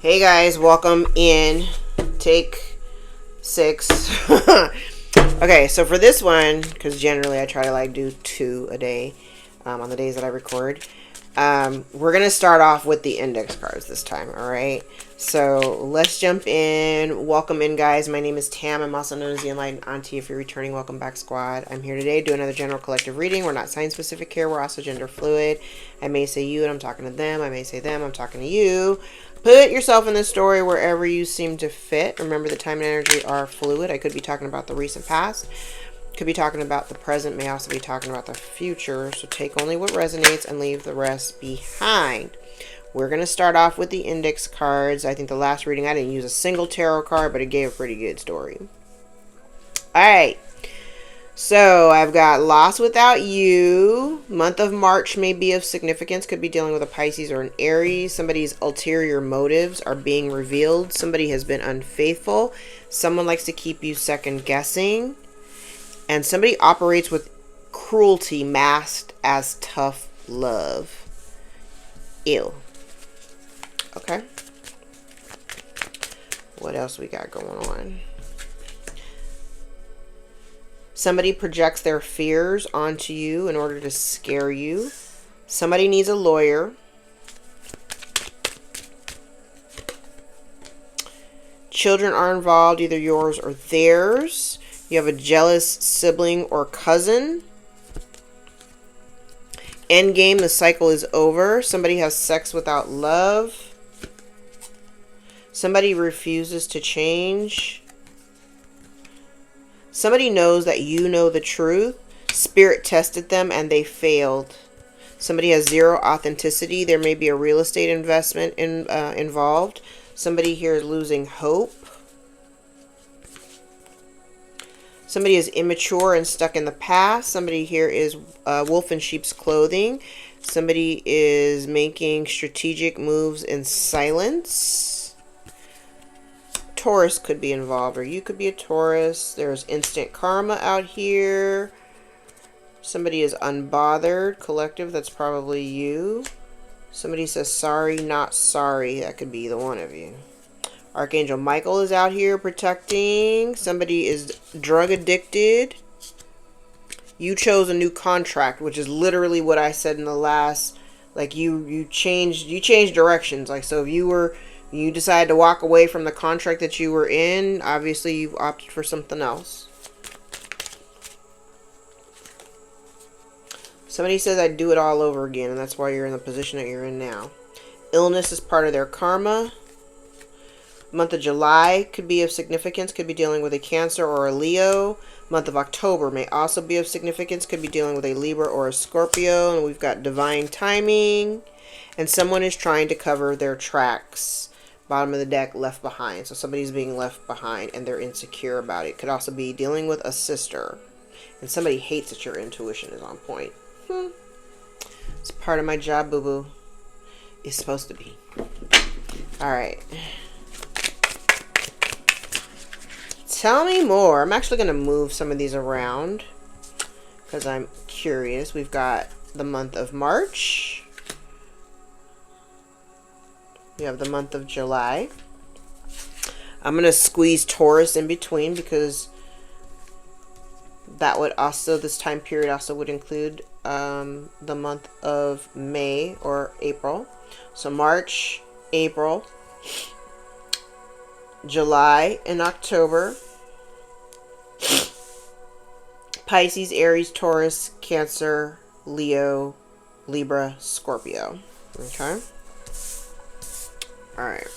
Hey guys, welcome in. Take 6. Okay, so for this one, because generally I try to like do 2 a day on the days that I record, we're going to start off with the index cards this time, alright? So let's jump in. Welcome in, guys. My name is Tam. I'm also known as the Enlightened Auntie. If you're returning, welcome back, squad. I'm here today to do another general collective reading. We're not sign specific here. We're also gender fluid. I may say you and I'm talking to them. I may say them. I'm talking to you. Put yourself in the story wherever you seem to fit. Remember, the time and energy are fluid. I could be talking about the recent past. Could be talking about the present. May also be talking about the future. So take only what resonates and leave the rest behind. We're going to start off with the index cards. I think the last reading I didn't use a single tarot card, but it gave a pretty good story. Alright. So I've got Lost Without You. Month of March may be of significance. Could be dealing with a Pisces or an Aries. Somebody's ulterior motives are being revealed. Somebody has been unfaithful. Someone likes to keep you second guessing. And somebody operates with cruelty masked as tough love. Ew. Okay. What else we got going on? Somebody projects their fears onto you in order to scare you. Somebody needs a lawyer. Children are involved, either yours or theirs. You have a jealous sibling or cousin. Endgame, the cycle is over. Somebody has sex without love. Somebody refuses to change. Somebody knows that you know the truth. Spirit tested them and they failed. Somebody has zero authenticity. There may be a real estate investment involved. Somebody here is losing hope. Somebody is immature and stuck in the past. Somebody here is wolf in sheep's clothing. Somebody is making strategic moves in silence. Taurus could be involved, or you could be a Taurus. There's instant karma out here. Somebody is unbothered. Collective, that's probably you. Somebody says sorry, not sorry. That could be either one of you. Archangel Michael is out here protecting. Somebody is drug addicted. You chose a new contract, which is literally what I said in the last, like you changed directions. Like, so if you decided to walk away from the contract that you were in, obviously you've opted for something else. Somebody says I'd do it all over again, and that's why you're in the position that you're in now. Illness is part of their karma. Month of July could be of significance, could be dealing with a Cancer or a Leo. Month of October may also be of significance, could be dealing with a Libra or a Scorpio. And we've got divine timing. And someone is trying to cover their tracks. Bottom of the deck, left behind. So somebody's being left behind and they're insecure about it. Could also be dealing with a sister. And somebody hates that your intuition is on point. It's part of my job, boo-boo. It's supposed to be. Alright. Tell me more. I'm actually going to move some of these around because I'm curious. We've got the month of March. We have the month of July. I'm going to squeeze Taurus in between because that would also, this time period also would include the month of May or April. So March, April, July, and October. Pisces, Aries, Taurus, Cancer, Leo, Libra, Scorpio. Okay. All right.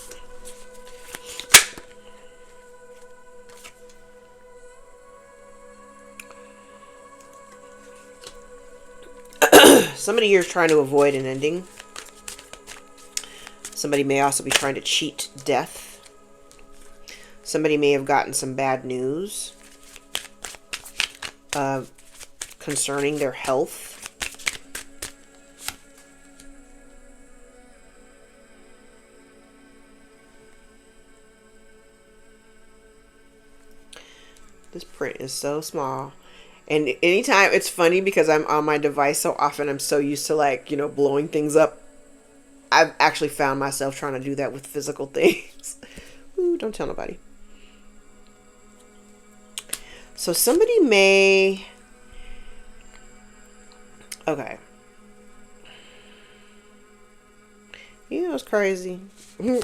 Somebody here is trying to avoid an ending. Somebody may also be trying to cheat death. Somebody may have gotten some bad news concerning their health. This print is so small. And anytime, it's funny because I'm on my device so often, I'm so used to, like, you know, blowing things up I've actually found myself trying to do that with physical things. Ooh, don't tell nobody. So somebody may... Okay. You know, it's crazy. You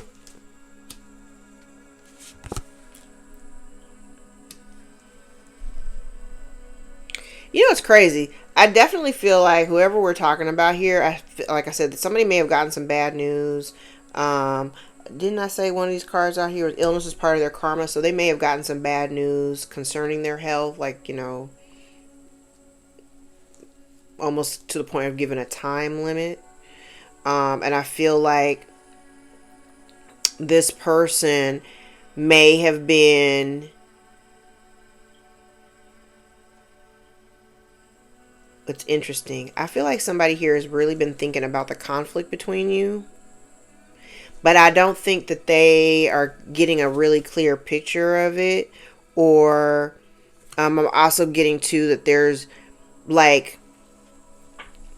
know, it's crazy. I definitely feel like whoever we're talking about here, like I said, that somebody may have gotten some bad news. Didn't I say one of these cards out here was illness is part of their karma? So they may have gotten some bad news concerning their health, like, you know, almost to the point of giving a time limit. And I feel like this person may have been... It's interesting. I feel like somebody here has really been thinking about the conflict between you. But I don't think that they are getting a really clear picture of it. Or I'm also getting to that there's like...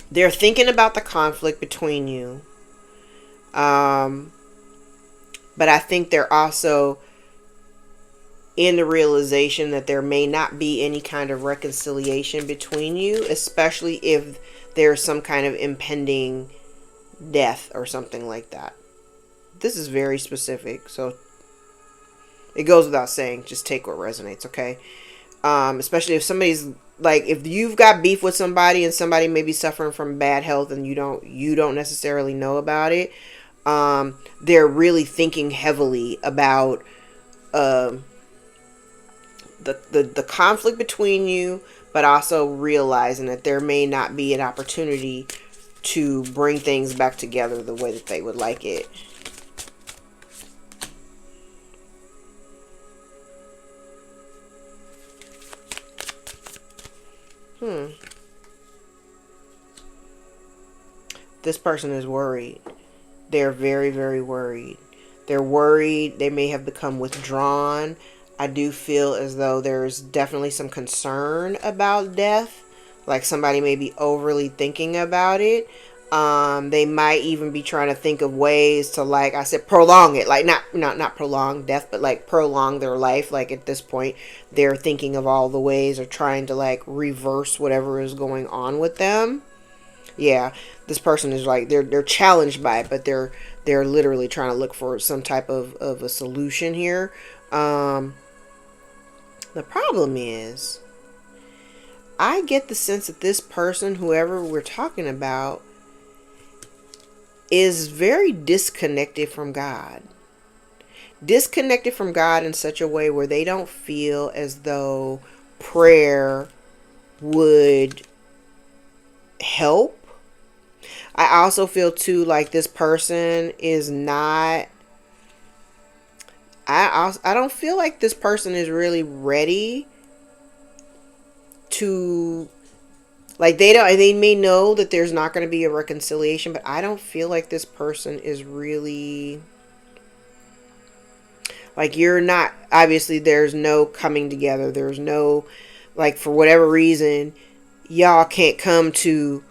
They're thinking about the conflict between you. But I think they're also in the realization that there may not be any kind of reconciliation between you, especially if there's some kind of impending death or something like that. This is very specific, so it goes without saying, just take what resonates, okay? Especially if somebody's like, if you've got beef with somebody and somebody may be suffering from bad health and you don't necessarily know about it, they're really thinking heavily about the conflict between you, but also realizing that there may not be an opportunity to bring things back together the way that they would like it. This person is worried. They're very, very worried. They're worried. They may have become withdrawn. I do feel as though there's definitely some concern about death. Like somebody may be overly thinking about it. They might even be trying to think of ways to, like I said, prolong it. Like not prolong death, but like prolong their life. Like at this point, they're thinking of all the ways of trying to like reverse whatever is going on with them. Yeah, this person is like they're challenged by it, but they're literally trying to look for some type of a solution here. The problem is, I get the sense that this person, whoever we're talking about, is very disconnected from God. Disconnected from God in such a way where they don't feel as though prayer would help. I also feel too like this person is not... I don't feel like this person is really ready to... Like they may know that there's not going to be a reconciliation, but I don't feel like this person is really... Like you're not... Obviously there's no coming together. There's no... Like for whatever reason, y'all can't come to...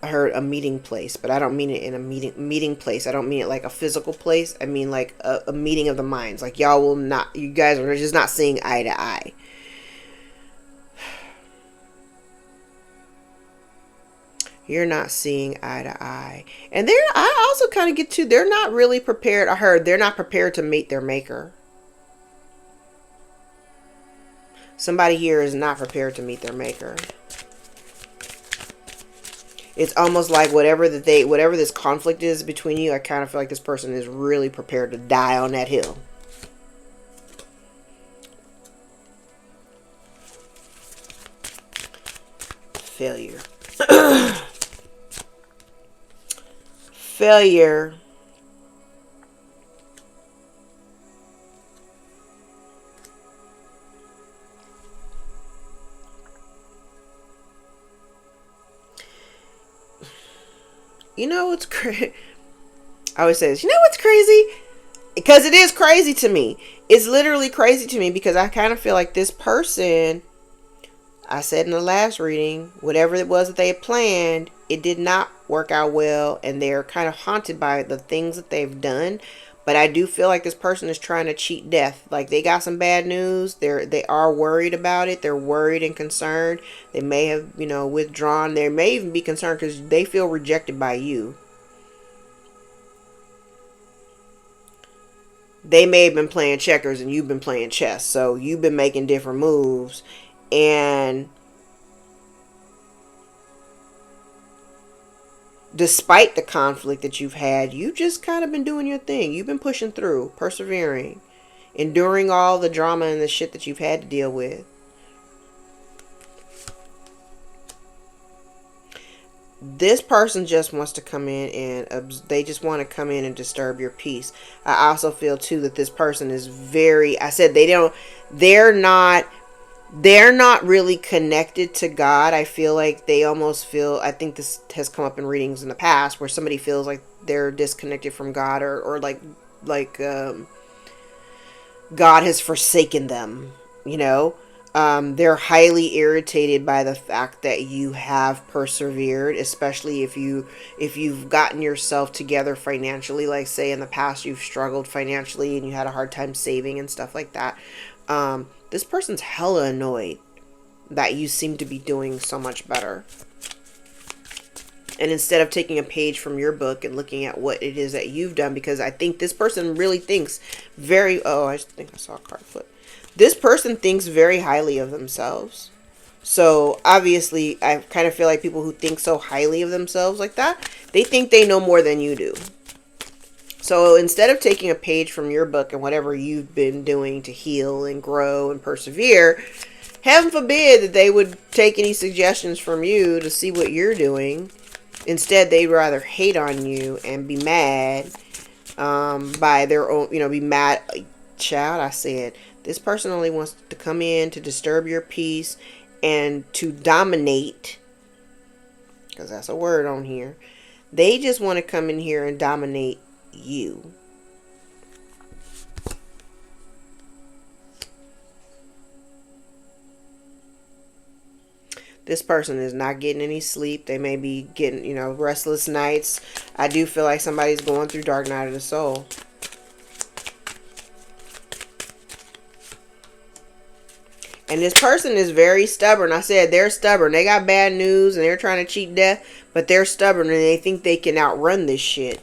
I heard a meeting place, but I don't mean it in a meeting place. I don't mean it like a physical place. I mean like a meeting of the minds. Like y'all will not... You guys are just not seeing eye to eye. You're not seeing eye to eye. And I also kind of get to, they're not really prepared. I heard they're not prepared to meet their maker. Somebody here is not prepared to meet their maker. It's almost like whatever this conflict is between you, I kind of feel like this person is really prepared to die on that hill. Failure. Failure. You know what's crazy? I always say this. You know what's crazy? Because it is crazy to me. It's literally crazy to me because I kind of feel like this person... I said in the last reading, whatever it was that they had planned, it did not work out well, and they're kind of haunted by the things that they've done. But I do feel like this person is trying to cheat death. Like, they got some bad news. They are worried about it. They're worried and concerned. They may have, withdrawn. They may even be concerned because they feel rejected by you. They may have been playing checkers and you've been playing chess. So you've been making different moves. And despite the conflict that you've had, you've just kind of been doing your thing. You've been pushing through, persevering, enduring all the drama and the shit that you've had to deal with. This person just wants to come in and they just want to come in and disturb your peace. I also feel too that this person is very, I said they're not really connected to God. I feel like they almost feel, I think this has come up in readings in the past where somebody feels like they're disconnected from God, or like God has forsaken them, they're highly irritated by the fact that you have persevered, especially if you've gotten yourself together financially. Like, say in the past you've struggled financially and you had a hard time saving and stuff like that. This person's hella annoyed that you seem to be doing so much better. And instead of taking a page from your book and looking at what it is that you've done, because I think this person really thinks I think I saw a card flip. This person thinks very highly of themselves. So obviously, I kind of feel like people who think so highly of themselves like that, they think they know more than you do. So instead of taking a page from your book and whatever you've been doing to heal and grow and persevere, heaven forbid that they would take any suggestions from you to see what you're doing. Instead, they'd rather hate on you and be mad by their own, be mad. Child, I said, this person only wants to come in to disturb your peace and to dominate, because that's a word on here. They just want to come in here and dominate you. This person is not getting any sleep. They may be getting, restless nights. I do feel like somebody's going through dark night of the soul. And this person is very stubborn. I said they're stubborn. They got bad news and they're trying to cheat death, but they're stubborn and they think they can outrun this shit.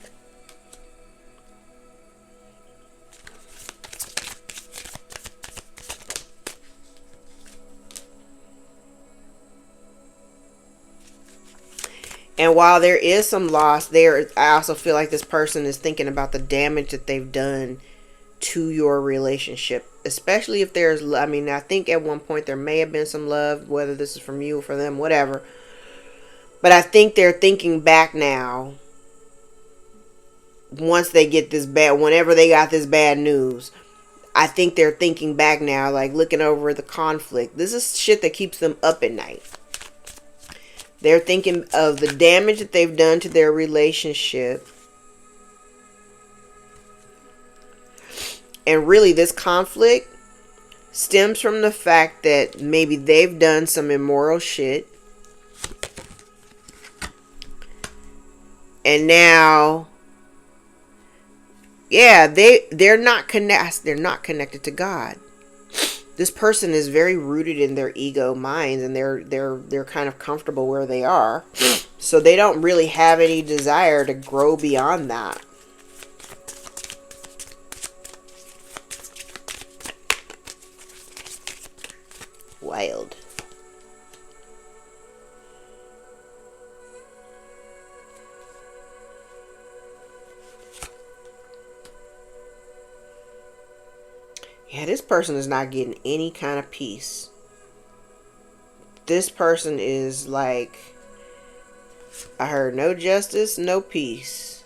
And while there is some loss there, I also feel like this person is thinking about the damage that they've done to your relationship. Especially if there's, I think at one point there may have been some love, whether this is from you or for them, whatever. But I think they're thinking back now, once they get this whenever they got this bad news, I think they're thinking back now, like looking over the conflict. This is shit that keeps them up at night. They're thinking of the damage that they've done to their relationship. And really, this conflict stems from the fact that maybe they've done some immoral shit. And now, they're not connected to God. This person is very rooted in their ego minds, and they're kind of comfortable where they are. So they don't really have any desire to grow beyond that. Wild. Yeah, this person is not getting any kind of peace. This person is like, I heard no justice, no peace.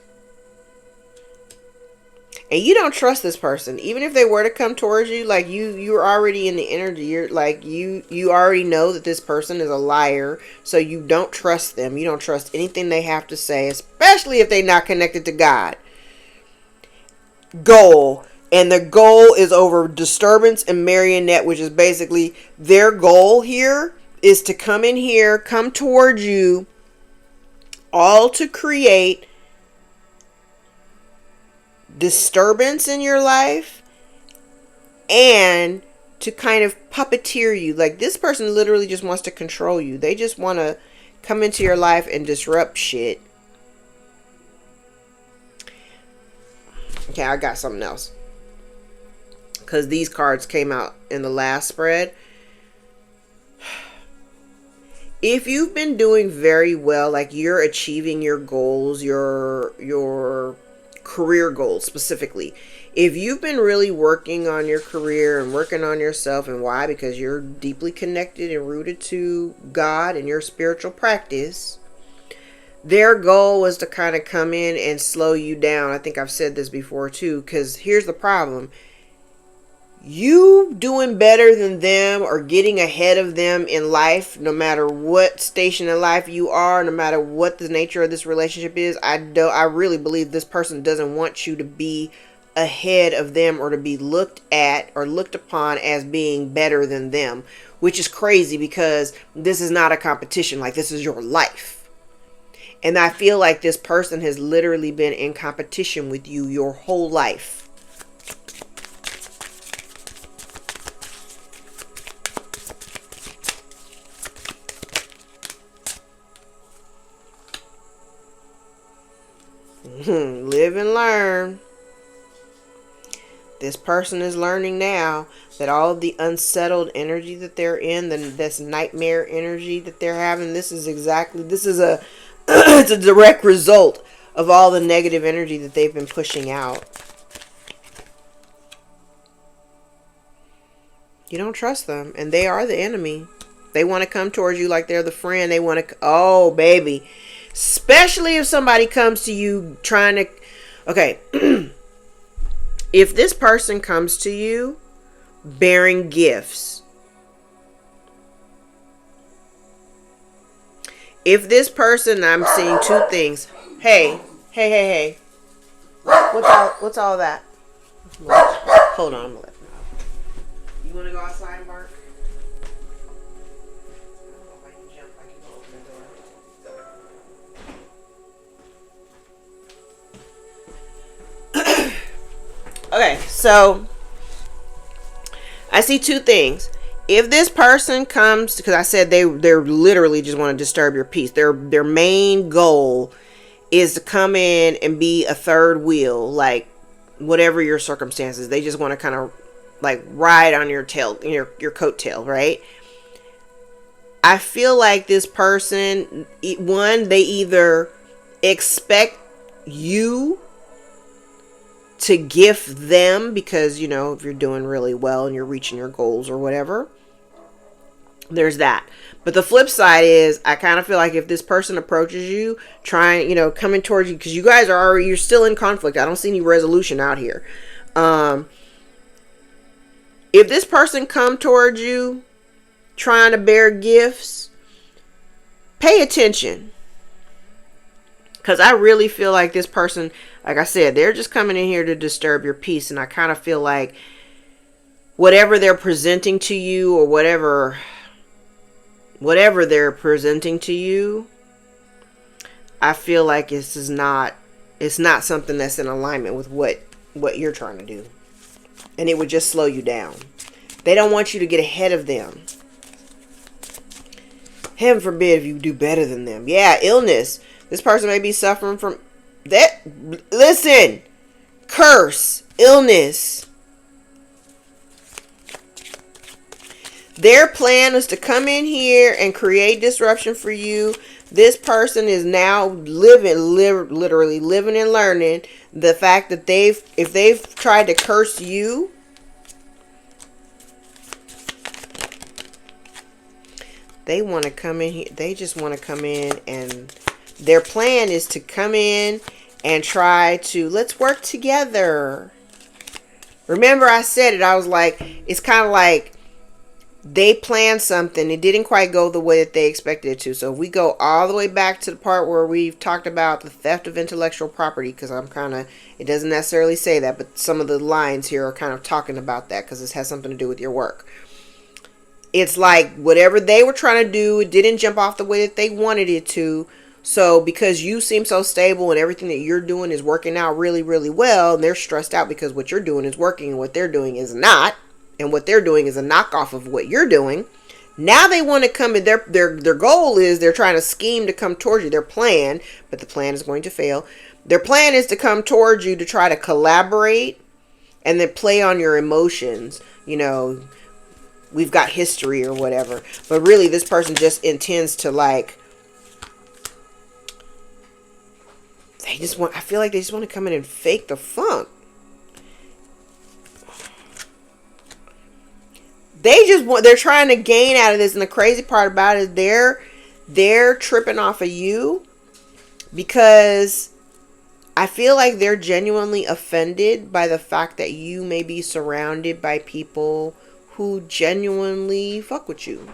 And you don't trust this person. Even if they were to come towards you, like you're already in the energy. You're like, you already know that this person is a liar. So you don't trust them. You don't trust anything they have to say, especially if they're not connected to God. Goal. And the goal is over disturbance and marionette, which is basically their goal here is to come in here, come towards you, all to create disturbance in your life and to kind of puppeteer you. Like, this person literally just wants to control you. They just want to come into your life and disrupt shit. Okay, I got something else, because these cards came out in the last spread. If you've been doing very well, like you're achieving your goals, your career goals specifically, if you've been really working on your career and working on yourself, and why? Because you're deeply connected and rooted to God and your spiritual practice, their goal was to kind of come in and slow you down. I think I've said this before too, because here's the problem. You doing better than them or getting ahead of them in life, no matter what station in life you are, no matter what the nature of this relationship is, I really believe this person doesn't want you to be ahead of them or to be looked at or looked upon as being better than them, which is crazy, because this is not a competition. Like, this is your life. And I feel like this person has literally been in competition with you your whole life. Live and learn. This person is learning now that all of the unsettled energy that they're in, this nightmare energy that they're having, this is a it's a direct result of all the negative energy that they've been pushing out. You don't trust them, and they are the enemy. They want to come towards you like they're the friend. They want to, oh baby, especially if somebody comes to you trying to, okay, if this person comes to you bearing gifts, if this person, I'm seeing two things. Hey. What's all that? Hold on, I'm gonna let them out. You want to go outside and bark? I don't know if I can jump. I can go open the door. Okay, so I see two things. If this person comes, because I said they're literally just want to disturb your peace. Their main goal is to come in and be a third wheel, like whatever your circumstances. They just want to kind of like ride on your tail, your coattail, right? I feel like this person, one, they either expect you to gift them because, you know, if you're doing really well and you're reaching your goals or whatever, there's that. But the flip side is, I kind of feel like if this person approaches you trying, you know, coming towards you, because you guys are already, you're still in conflict. I don't see any resolution out here. If this person come towards you trying to bear gifts, pay attention. Because I really feel like this person, like I said, they're just coming in here to disturb your peace. And I kind of feel like whatever they're presenting to you, or whatever they're presenting to you, I feel like it's not something that's in alignment with what you're trying to do. And it would just slow you down. They don't want you to get ahead of them. Heaven forbid if you do better than them. Yeah, illness. This person may be suffering from that. Listen, curse, illness. Their plan is to come in here and create disruption for you. This person is now literally living and learning the fact that if they've tried to curse you, they want to come in here. They just want to come in, and their plan is to come in and try to, let's work together. Remember I said it, I was like, it's kind of like they planned something. It didn't quite go the way that they expected it to. So if we go all the way back to the part where we've talked about the theft of intellectual property, because it doesn't necessarily say that, but some of the lines here are kind of talking about that because this has something to do with your work. It's like whatever they were trying to do, it didn't jump off the way that they wanted it to. So because you seem so stable and everything that you're doing is working out really, really well, and they're stressed out because what you're doing is working and what they're doing is not, and what they're doing is a knockoff of what you're doing. Now they want to come in. Their goal is they're trying to scheme to come towards you. Their plan, but the plan is going to fail. Their plan is to come towards you to try to collaborate and then play on your emotions. You know, we've got history or whatever. But really, this person just intends to like. I feel like they just want to come in and fake the funk. They're trying to gain out of this, and the crazy part about it is they're tripping off of you because I feel like they're genuinely offended by the fact that you may be surrounded by people who genuinely fuck with you.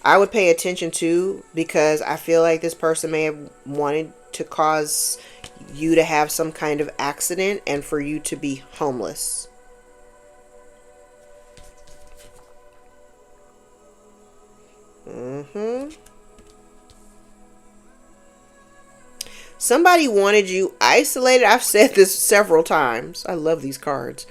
I would pay attention to, because I feel like this person may have wanted to cause you to have some kind of accident and for you to be homeless. Somebody wanted you isolated. I've said this several times. I love these cards.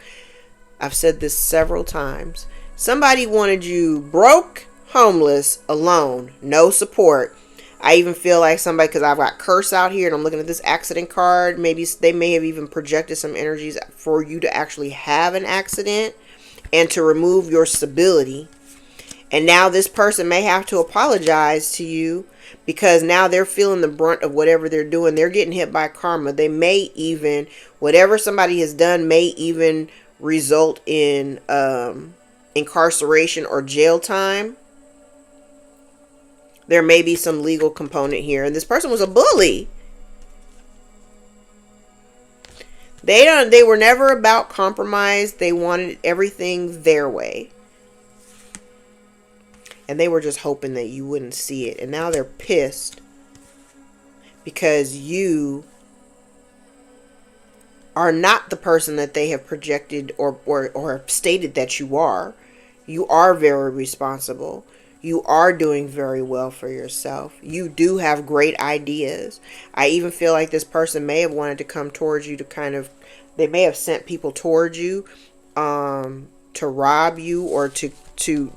I've said this several times. Somebody wanted you broke, homeless, alone, no support. I even feel like somebody, because I've got curse out here and I'm looking at this accident card. Maybe they may have even projected some energies for you to actually have an accident and to remove your stability. And now this person may have to apologize to you because now they're feeling the brunt of whatever they're doing. They're getting hit by karma. They may even, whatever somebody has done may even result in incarceration or jail time. There may be some legal component here. And this person was a bully. They were never about compromise. They wanted everything their way. And they were just hoping that you wouldn't see it. And now they're pissed because you are not the person that they have projected or stated that you are. You are very responsible. You are doing very well for yourself. You do have great ideas. I even feel like this person may have wanted to come towards you to kind of, they may have sent people towards you to rob you or to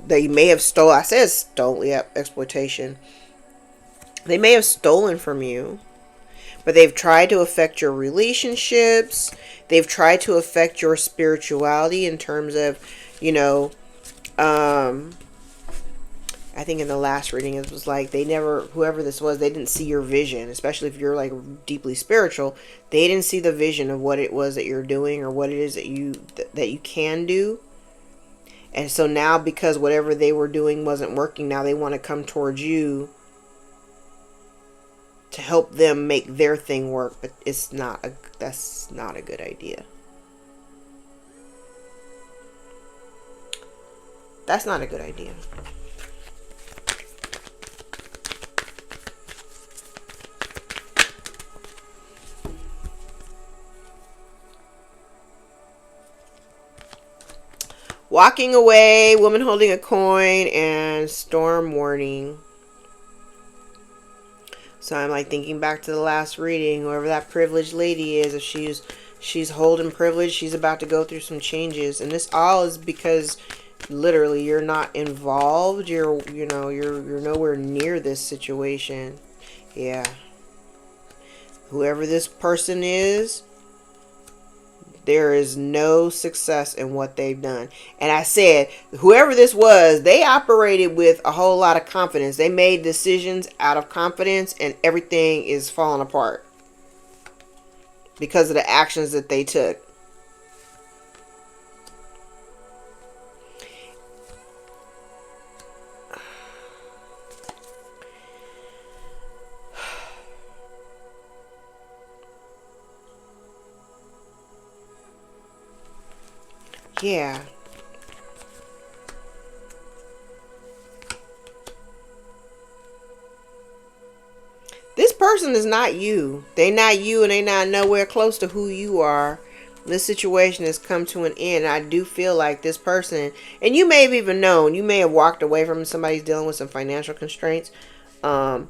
they may have stolen. I said stolen, yeah, exploitation. They may have stolen from you, but they've tried to affect your relationships. They've tried to affect your spirituality in terms of, you know, I think in the last reading it was like whoever this was, they didn't see your vision, especially if you're like deeply spiritual. They didn't see the vision of what it was that you're doing or what it is that you can do. And so now, because whatever they were doing wasn't working, now they want to come towards you to help them make their thing work. But that's not a good idea. That's not a good idea. Walking away, woman holding a coin, and storm warning. So I'm like thinking back to the last reading, whoever that privileged lady is, if she's holding privilege, she's about to go through some changes. And this all is because literally you're not involved. You're nowhere near this situation. Yeah. Whoever this person is, there is no success in what they've done. And I said, whoever this was, they operated with a whole lot of confidence. They made decisions out of confidence and everything is falling apart because of the actions that they took. Yeah. This person is not you. They not you and they not nowhere close to who you are. This situation has come to an end. I do feel like this person, and you may have even known, you may have walked away from somebody's dealing with some financial constraints. Um,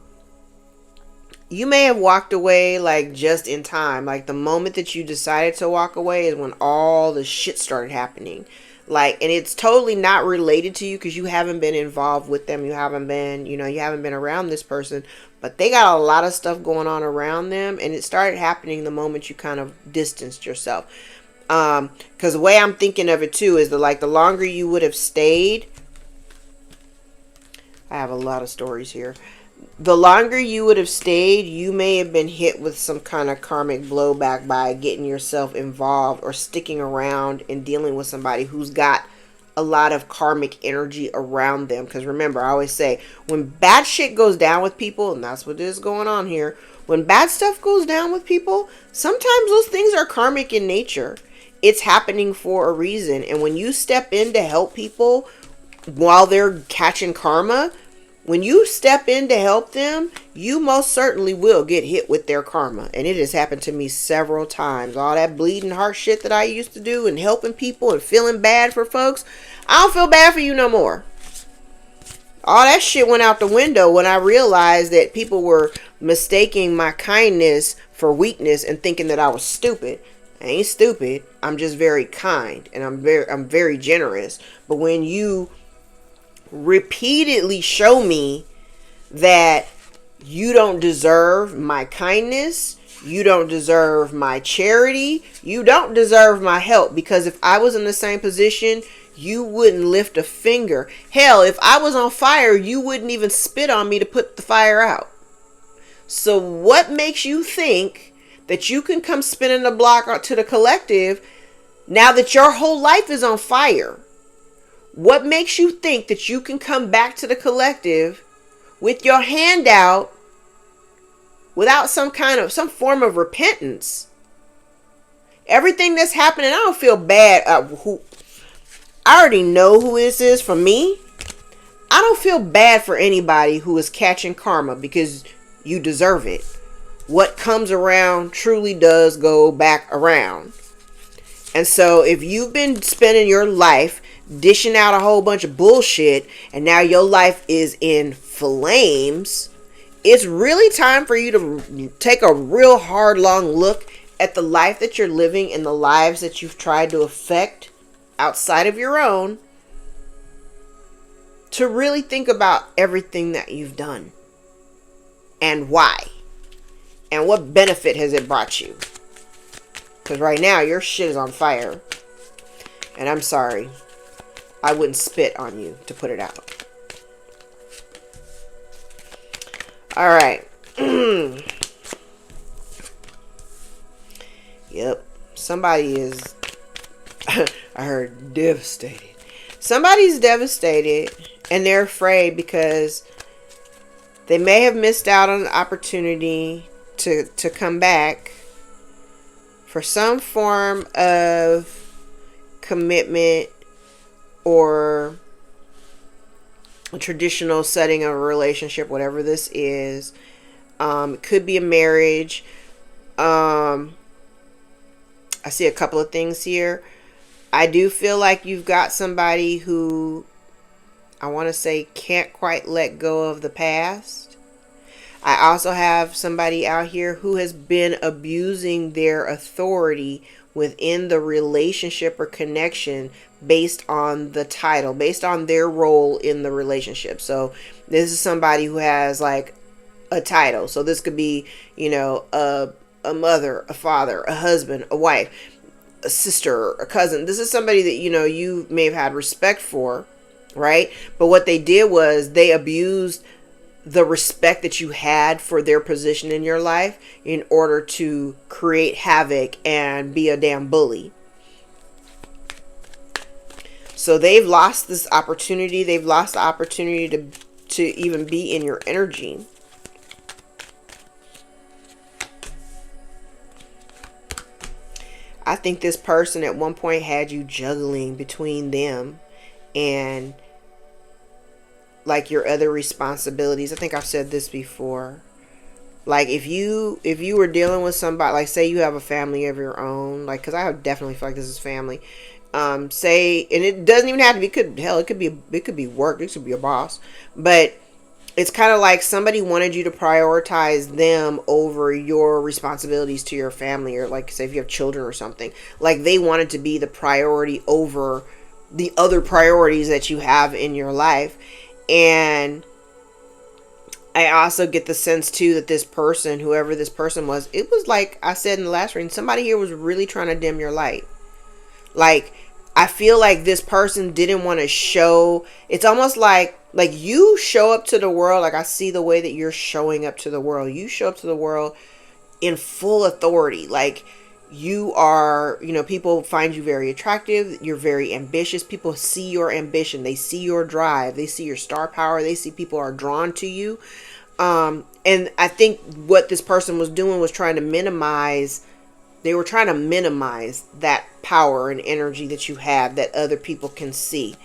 you may have walked away like just in time. Like the moment that you decided to walk away is when all the shit started happening. Like, and it's totally not related to you because you haven't been involved with them. You haven't been, you haven't been around this person, but they got a lot of stuff going on around them. And it started happening the moment you kind of distanced yourself. Because the way I'm thinking of it too is the longer you would have stayed, I have a lot of stories here. The longer you would have stayed, you may have been hit with some kind of karmic blowback by getting yourself involved or sticking around and dealing with somebody who's got a lot of karmic energy around them. Because remember, I always say, when bad shit goes down with people, and that's what is going on here, when bad stuff goes down with people, sometimes those things are karmic in nature. It's happening for a reason. And when you step in to help people while they're catching karma, when you step in to help them, you most certainly will get hit with their karma. And it has happened to me several times. All that bleeding heart shit that I used to do and helping people and feeling bad for folks, I don't feel bad for you no more. All that shit went out the window when I realized that people were mistaking my kindness for weakness and thinking that I was stupid. I ain't stupid. I'm just very kind and I'm very generous. But when you repeatedly show me that you don't deserve my kindness, you don't deserve my charity, you don't deserve my help, because if I was in the same position, you wouldn't lift a finger. Hell, if I was on fire, you wouldn't even spit on me to put the fire out. So what makes you think that you can come spinning the block to the collective now that your whole life is on fire? What makes you think that you can come back to the collective with your hand out without some form of repentance? Everything that's happening, I don't feel bad. I already know who this is. For me, I don't feel bad for anybody who is catching karma, because you deserve it. What comes around truly does go back around. And so if you've been spending your life dishing out a whole bunch of bullshit and now your life is in flames, it's really time for you to take a real hard long look at the life that you're living and the lives that you've tried to affect outside of your own, to really think about everything that you've done and why and what benefit has it brought you. Because right now your shit is on fire, and I'm sorry, I wouldn't spit on you to put it out. All right. Yep. Somebody is, I heard, devastated. Somebody's devastated and they're afraid because they may have missed out on the opportunity to come back for some form of commitment or a traditional setting of a relationship, whatever this is. It could be a marriage. I see a couple of things here. I do feel like you've got somebody who, I want to say, can't quite let go of the past. I also have somebody out here who has been abusing their authority within the relationship or connection based on the title, based on their role in the relationship. So this is somebody who has like a title. So this could be, a mother, a father, a husband, a wife, a sister, a cousin. This is somebody that, you may have had respect for, right? But what they did was they abused the respect that you had for their position in your life in order to create havoc and be a damn bully. So they've lost this opportunity. They've lost the opportunity to even be in your energy. I think this person at one point had you juggling between them and like your other responsibilities. I think I've said this before. Like if you were dealing with somebody, like say you have a family of your own, like, because I definitely feel like this is family. Say, and it doesn't even have to be, it could be work, it could be a boss, but it's kind of like somebody wanted you to prioritize them over your responsibilities to your family, or like say if you have children or something, like they wanted to be the priority over the other priorities that you have in your life. And I also get the sense too that this person, whoever this person was, it was like I said in the last reading, somebody here was really trying to dim your light. Like, I feel like this person didn't want to show. It's almost like you show up to the world. Like, I see the way that you're showing up to the world. You show up to the world in full authority. Like, you are, people find you very attractive. You're very ambitious. People see your ambition. They see your drive. They see your star power. They see people are drawn to you. And I think what this person was doing was trying to minimize. They were trying to minimize that power and energy that you have that other people can see.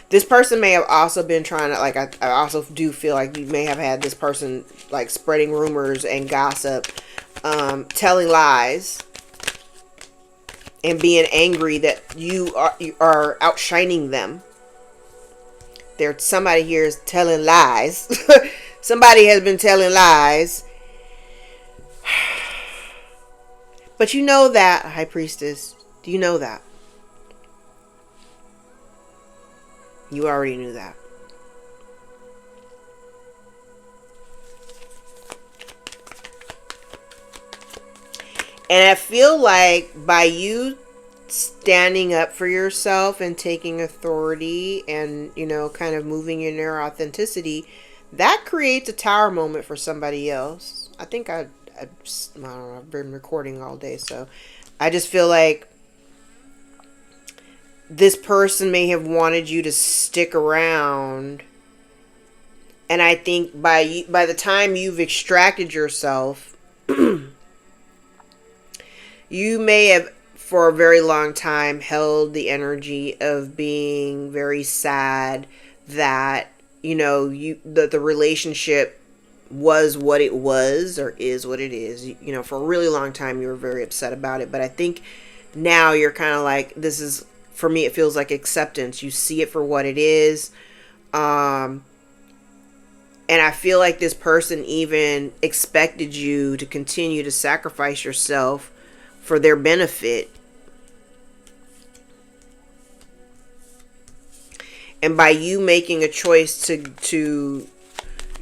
This person may have also been trying to, like, I also do feel like you may have had this person, like, spreading rumors and gossip, telling lies, and being angry that you are outshining them. There's somebody here is telling lies. Somebody has been telling lies. But you know that, High Priestess. Do you know that? You already knew that. And I feel like by you standing up for yourself and taking authority and, kind of moving in your authenticity, that creates a tower moment for somebody else. I think I don't know, I've been recording all day, so I just feel like this person may have wanted you to stick around, and I think by the time you've extracted yourself, you may have for a very long time held the energy of being very sad that the relationship was what it was or is what it is. For a really long time you were very upset about it, but I think now you're kind of like, this is, for me, it feels like acceptance. You see it for what it is. And I feel like this person even expected you to continue to sacrifice yourself for their benefit. And by you making a choice to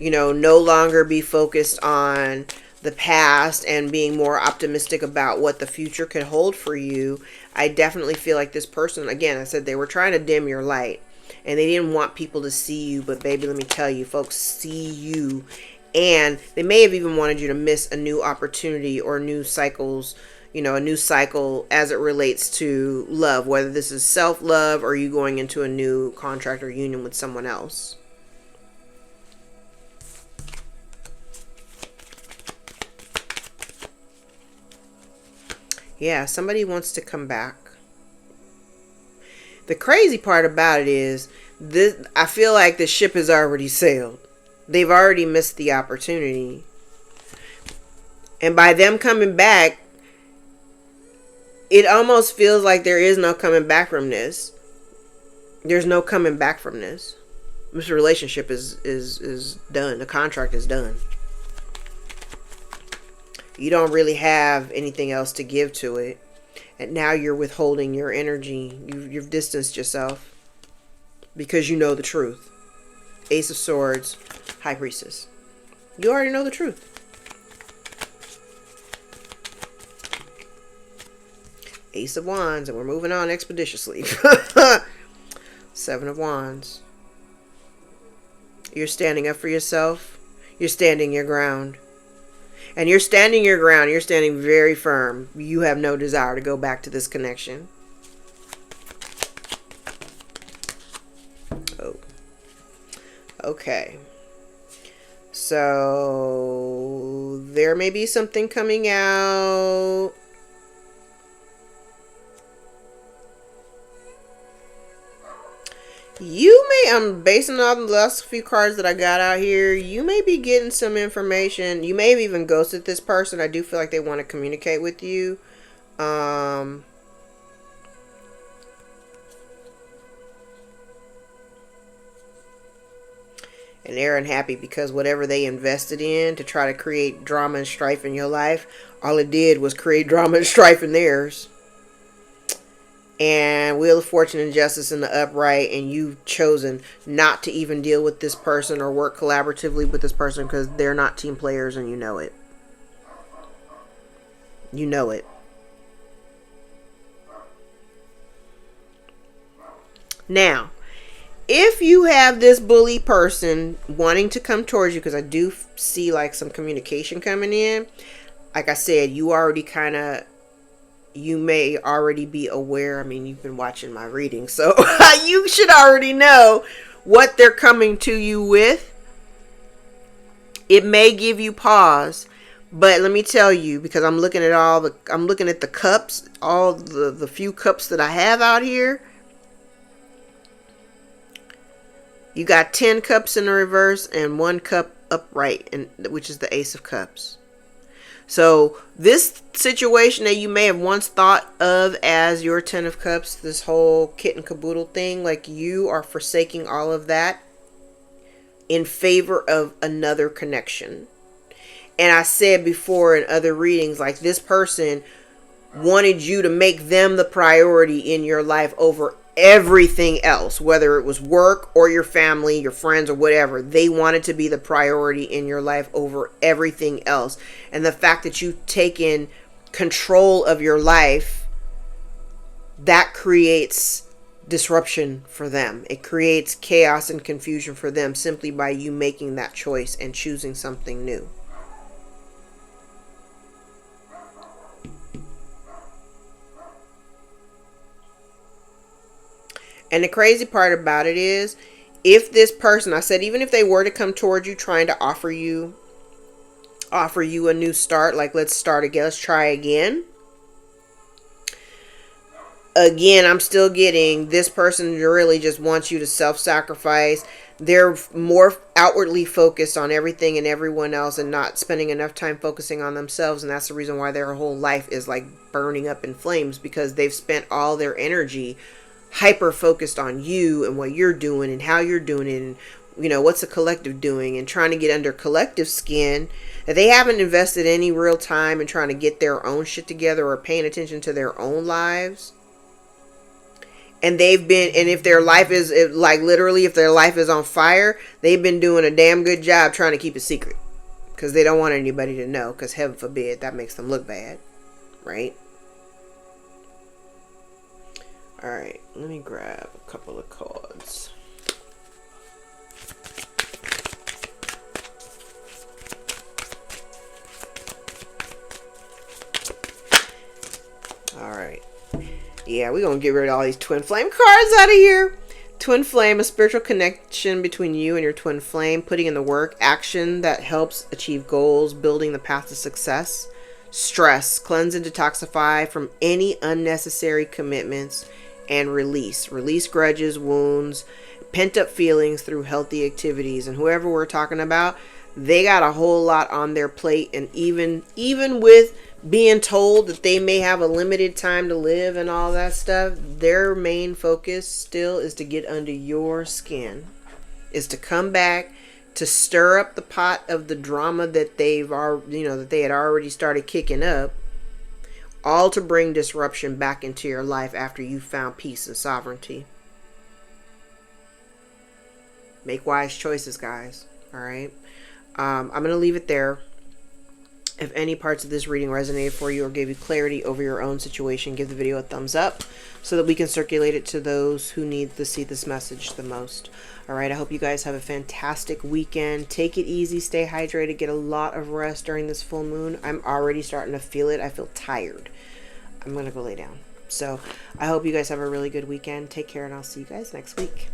no longer be focused on the past and being more optimistic about what the future could hold for you, I definitely feel like this person, again, I said they were trying to dim your light and they didn't want people to see you, but baby, let me tell you, folks see you. And they may have even wanted you to miss a new opportunity or new cycles, a new cycle as it relates to love, whether this is self-love or you going into a new contract or union with someone else. Yeah, somebody wants to come back. The crazy part about it is, I feel like the ship has already sailed. They've already missed the opportunity. And by them coming back, it almost feels like there is no coming back from this. There's no coming back from this. This relationship is done. The contract is done. You don't really have anything else to give to it. And now you're withholding your energy. You've distanced yourself because you know the truth. Ace of Swords, High Priestess. You already know the truth. Ace of Wands, and we're moving on expeditiously. Seven of Wands. You're standing up for yourself. You're standing your ground. And you're standing your ground. You're standing very firm. You have no desire to go back to this connection. Oh. Okay. So there may be something coming out. You may, based on all the last few cards that I got out here, you may be getting some information. You may have even ghosted this person. I do feel like they want to communicate with you. And they're unhappy because whatever they invested in to try to create drama and strife in your life, all it did was create drama and strife in theirs. And Wheel of Fortune and Justice in the upright, and you've chosen not to even deal with this person or work collaboratively with this person because they're not team players, and you know it. You know it. Now, if you have this bully person wanting to come towards you, because I do see like some communication coming in, like I said, you may already be aware. I mean, you've been watching my reading, so you should already know what they're coming to you with. It may give you pause, but let me tell you, because I'm looking at the cups, all the few cups that I have out here. You got 10 cups in the reverse and 1 cup upright, which is the Ace of Cups. So this situation that you may have once thought of as your 10 of Cups, this whole kit and caboodle thing, like you are forsaking all of that in favor of another connection. And I said before in other readings, like this person wanted you to make them the priority in your life over everything else, whether it was work or your family, your friends, or whatever. They wanted to be the priority in your life over everything else. And the fact that you've taken control of your life, that creates disruption for them. It creates chaos and confusion for them simply by you making that choice and choosing something new. And the crazy part about it is, if this person, I said, even if they were to come towards you trying to offer you a new start, like let's start again, let's try again. Again, I'm still getting this person really just wants you to self-sacrifice. They're more outwardly focused on everything and everyone else and not spending enough time focusing on themselves. And that's the reason why their whole life is like burning up in flames, because they've spent all their energy hyper focused on you and what you're doing and how you're doing it, and you know what's the collective doing, and trying to get under collective skin, that they haven't invested any real time in trying to get their own shit together or paying attention to their own lives. And if their life is like literally, if their life is on fire, they've been doing a damn good job trying to keep it secret because they don't want anybody to know, because heaven forbid that makes them look bad, right? Alright, let me grab a couple of cards. Alright. Yeah, we're going to get rid of all these twin flame cards out of here. Twin flame, a spiritual connection between you and your twin flame. Putting in the work, action that helps achieve goals, building the path to success. Stress, cleanse and detoxify from any unnecessary commitments. And release grudges, wounds, pent up feelings through healthy activities. And whoever we're talking about, they got a whole lot on their plate, and even with being told that they may have a limited time to live and all that stuff, their main focus still is to get under your skin, is to come back, to stir up the pot of the drama that they had already started kicking up, all to bring disruption back into your life after you found peace and sovereignty. Make wise choices, guys. All right. I'm going to leave it there. If any parts of this reading resonated for you or gave you clarity over your own situation, give the video a thumbs up so that we can circulate it to those who need to see this message the most. All right. I hope you guys have a fantastic weekend. Take it easy. Stay hydrated. Get a lot of rest during this full moon. I'm already starting to feel it. I feel tired. I'm going to go lay down. So I hope you guys have a really good weekend. Take care, and I'll see you guys next week.